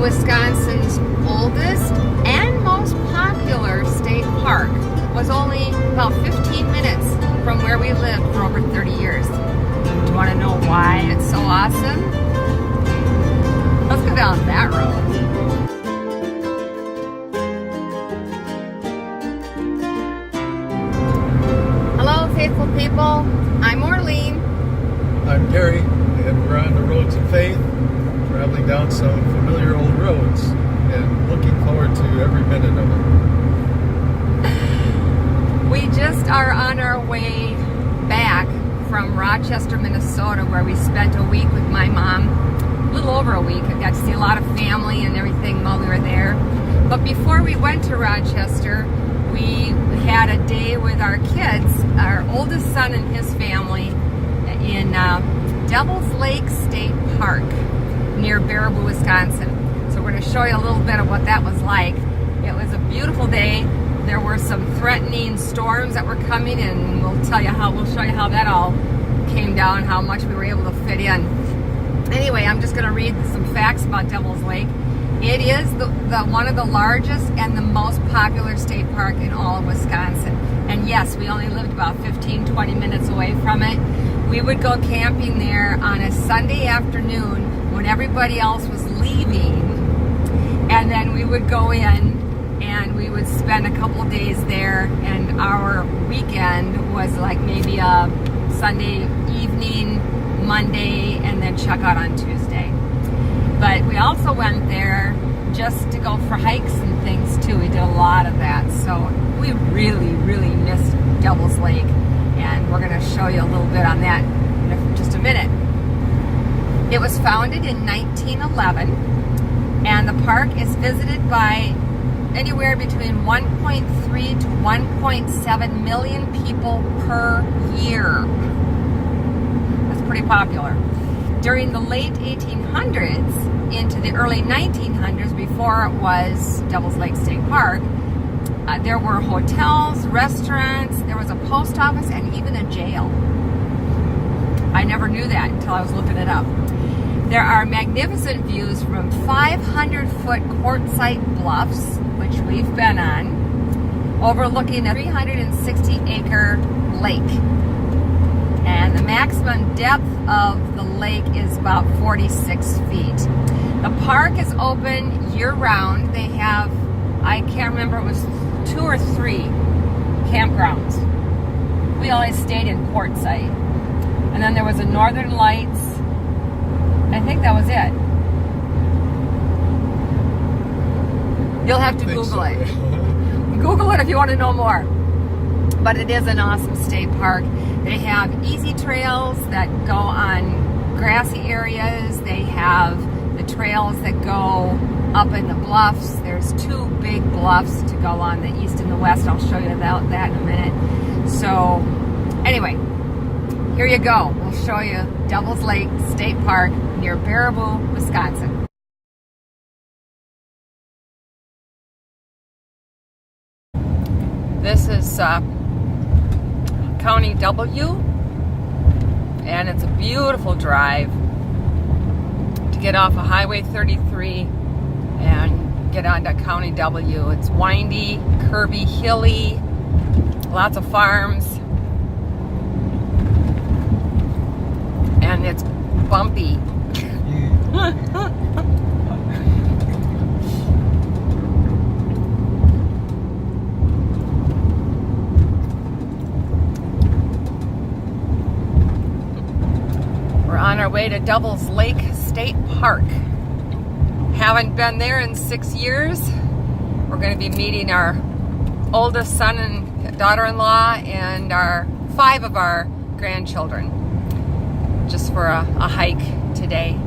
Wisconsin's oldest and most popular state park was only about 15 minutes from where we lived for over 30 years. Do you want to know why it's so awesome? Let's go down that road. Hello, faithful people. I'm Orleen. I'm Gary, and we're on the roads of faith, traveling down some familiar old roads and looking forward to every minute of it. We just are on our way back from Rochester, Minnesota, where we spent a week with my mom. A little over a week. I got to see a lot of family and everything while we were there. But before we went to Rochester, we had a day with our kids, our oldest son and his family, in Devil's Lake State Park near Baraboo, Wisconsin. So we're going to show you a little bit of what that was like. It was a beautiful day. There were some threatening storms that were coming, and we'll show you how that all came down, how much we were able to fit in. Anyway, I'm just going to read some facts about Devil's Lake. It is one of the largest and the most popular state park in all of Wisconsin. And yes, we only lived about 15-20 minutes away from it. We would go camping there on a Sunday afternoon when everybody else was leaving, and then we would go in and we would spend a couple days there, and our weekend was like maybe a Sunday evening, Monday, and then check out on Tuesday. But we also went there just to go for hikes and things too. We did a lot of that. So we really, really missed Devil's Lake, and we're going to show you a little bit on that in just a minute. It was founded in 1911, and the park is visited by anywhere between 1.3 to 1.7 million people per year. That's pretty popular. During the late 1800s into the early 1900s, before it was Devil's Lake State Park, there were hotels, restaurants, there was a post office, and even a jail. I never knew that until I was looking it up. There are magnificent views from 500-foot quartzite bluffs, which we've been on, overlooking a 360-acre lake. And the maximum depth of the lake is about 46 feet. The park is open year-round. They have, I can't remember, it was 2 or 3 campgrounds. We always stayed in Quartzsite. And then there was a Northern Lights. I think that was it. You'll have to Google it. Google it if you want to know more. But it is an awesome state park. They have easy trails that go on grassy areas. They have the trails that go up in the bluffs. There's 2 big bluffs to go on, the east and the west. I'll show you that in a minute. So anyway, here you go. We'll show you Devil's Lake State Park near Baraboo, Wisconsin. This is County W, and it's a beautiful drive to get off of Highway 33 and get onto County W. It's windy, curvy, hilly, lots of farms, and it's bumpy. We're on our way to Devil's Lake State Park. Haven't been there in 6 years. We're going to be meeting our oldest son and daughter-in-law and 5 of our grandchildren, just for a hike today.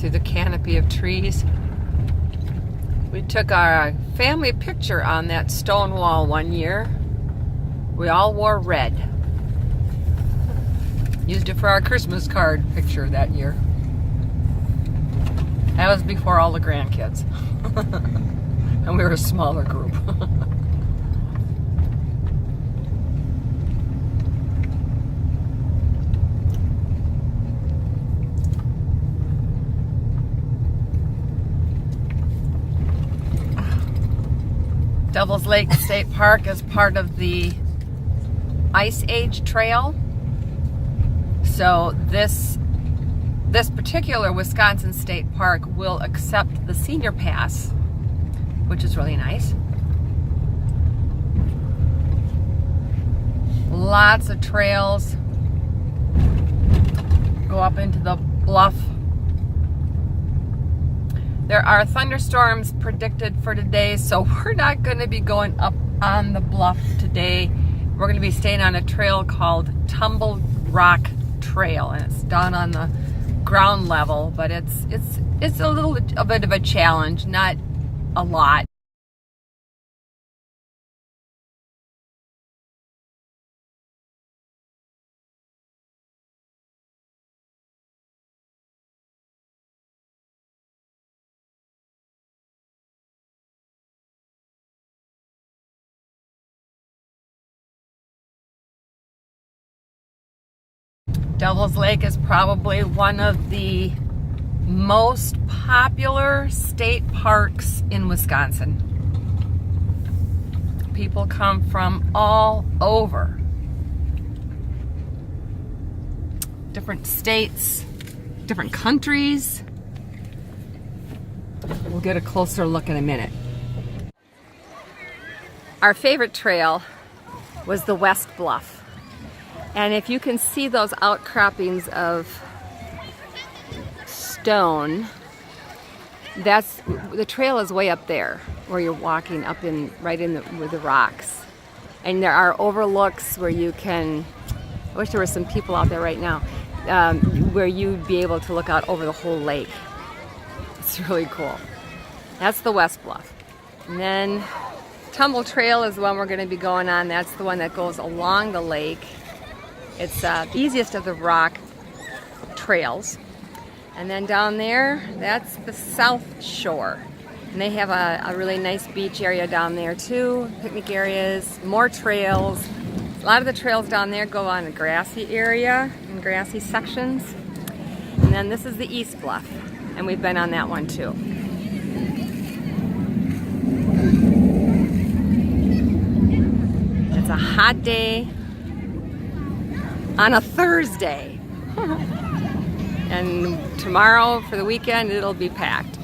through the canopy of trees. We took our family picture on that stone wall one year. We all wore red. Used it for our Christmas card picture that year. That was before all the grandkids. And we were a smaller group. Devil's Lake State Park is part of the Ice Age Trail. So this particular Wisconsin State Park will accept the senior pass, which is really nice. Lots of trails go up into the bluff. There are thunderstorms predicted for today, so we're not going to be going up on the bluff today. We're going to be staying on a trail called Tumbled Rock Trail, and it's down on the ground level, but it's a bit of a challenge, not a lot. Devil's Lake is probably one of the most popular state parks in Wisconsin. People come from all over. Different states, different countries. We'll get a closer look in a minute. Our favorite trail was the West Bluff. And if you can see those outcroppings of stone, the trail is way up there where you're walking up right in with the rocks. And there are overlooks where you can, I wish there were some people out there right now, where you'd be able to look out over the whole lake. It's really cool. That's the West Bluff. And then Tumble Trail is the one we're going to be going on. That's the one that goes along the lake. It's the easiest of the rock trails. And then down there, that's the South Shore. And they have a really nice beach area down there too, picnic areas, more trails. A lot of the trails down there go on a grassy area and grassy sections. And then this is the East Bluff, and we've been on that one too. It's a hot day on a Thursday. And tomorrow for the weekend it'll be packed.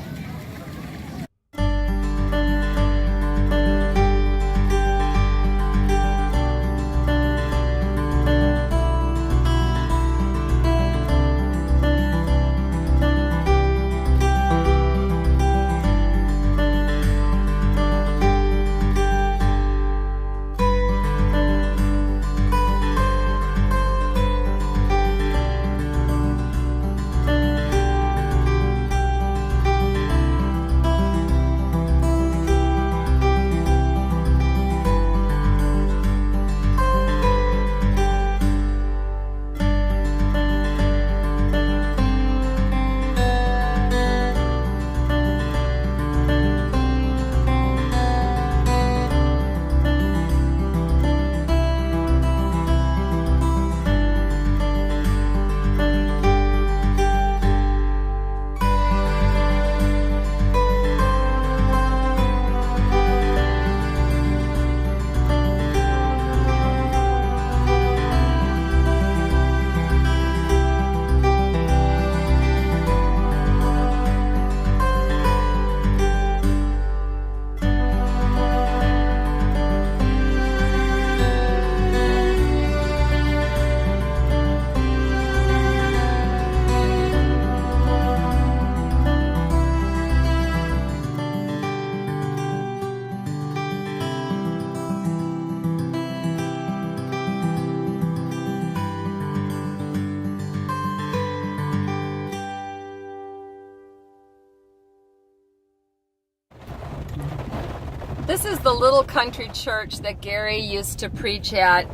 This is the little country church that Gary used to preach at.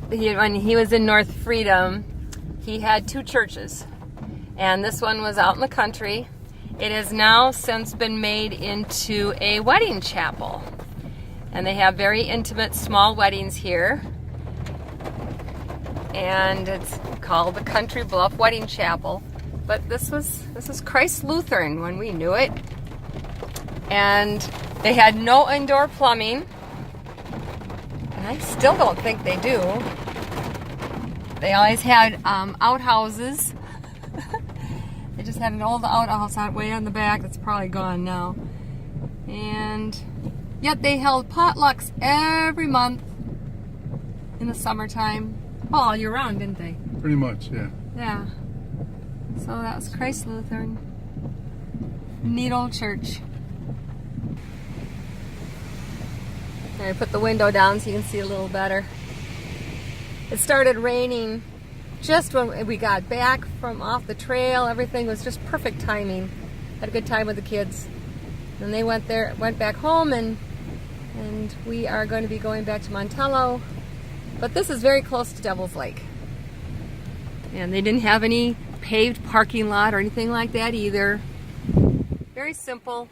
When he was in North Freedom, he had 2 churches. And this one was out in the country. It has now since been made into a wedding chapel. And they have very intimate small weddings here. And it's called the Country Bluff Wedding Chapel. But this is Christ Lutheran when we knew it. And they had no indoor plumbing. And I still don't think they do. They always had outhouses. They just had an old outhouse way on the back that's probably gone now. And yet they held potlucks every month in the summertime. All year round, didn't they? Pretty much, yeah. Yeah. So that was Christ Lutheran. Neat old church. I put the window down so you can see a little better. It started raining just when we got back from off the trail. Everything was just perfect timing. Had a good time with the kids. Then they went back home, and we are going to be going back to Montello. But this is very close to Devil's Lake. And they didn't have any paved parking lot or anything like that either. Very simple.